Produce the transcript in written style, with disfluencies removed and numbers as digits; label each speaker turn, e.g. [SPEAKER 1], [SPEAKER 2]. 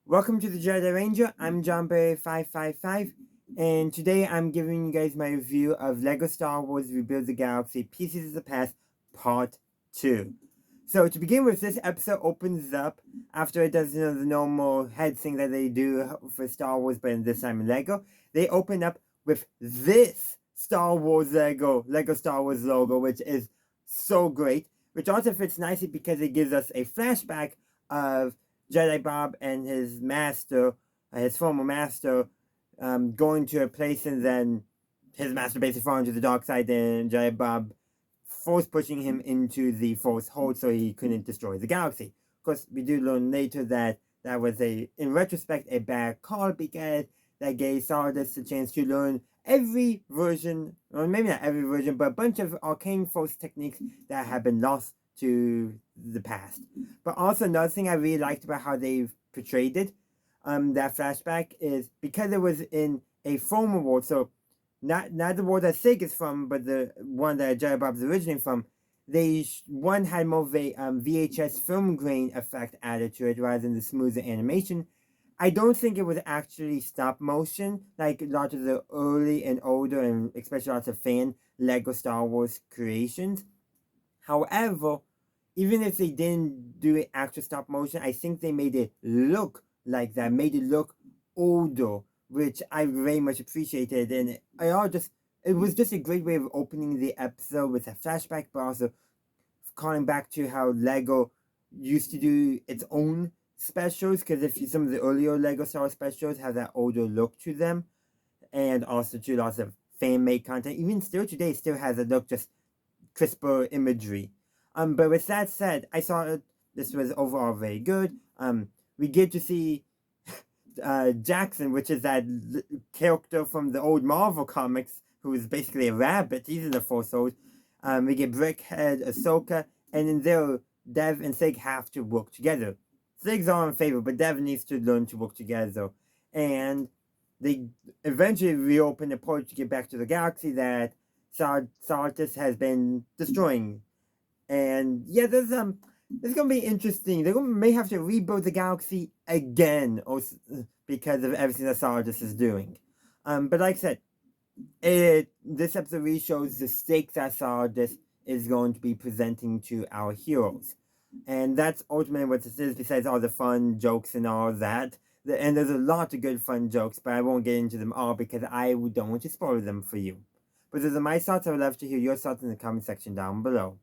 [SPEAKER 1] Welcome to the Jedi Ranger. I'm JohnBerry555, and today I'm giving you guys my review of LEGO Star Wars Rebuild the Galaxy Pieces of the Past Part 2. So to begin with, this episode opens up after it does the normal head thing that they do for Star Wars, but this time in LEGO. They open up with this Star Wars LEGO Star Wars logo, which is so great, which also fits nicely because it gives us a flashback of Jedi Bob and his master, his former master, going to a place, and then his master basically falling to the dark side, and Jedi Bob force pushing him into the Force hold so he couldn't destroy the galaxy. Of course, we do learn later that that was in retrospect, a bad call because that gave Solitus a chance to learn every version, or maybe not every version, but a bunch of arcane Force techniques that have been lost to the past. But also another thing I really liked about how they've portrayed it, that flashback, is because it was in a former world, so not the world that Sig is from, but the one that Jedi Bob is originating from. One had more of a VHS film grain effect added to it rather than the smoother animation. I don't think it was actually stop motion like a lot of the early and older, and especially lots of fan Lego Star Wars creations. However, even if they didn't do it actual stop motion, I think they made it look like that, made it look older, which I very much appreciated. And it was just a great way of opening the episode with a flashback, but also calling back to how Lego used to do its own specials. Because some of the earlier Lego Star Wars specials have that older look to them, and also to lots of fan made content, even still today, still has a look, just crisper imagery. But with that said, I thought this was overall very good. We get to see Jaxxon, which is that character from the old Marvel comics, who is basically a rabbit. He's in the Force Hold. We get Brickhead, Ahsoka, and in there, Dev and Sig have to work together. Sig's all in favor, but Dev needs to learn to work together. And they eventually reopen the portal to get back to the galaxy that Solitus has been destroying. And yeah, it's gonna be interesting. They may have to rebuild the galaxy again, because of everything that Solitus is doing. But like I said, this episode really shows the stakes that Solitus is going to be presenting to our heroes, and that's ultimately what this is. Besides all the fun jokes and all that, and there's a lot of good fun jokes, but I won't get into them all because I don't want to spoil them for you. But those are my thoughts. I would love to hear your thoughts in the comment section down below.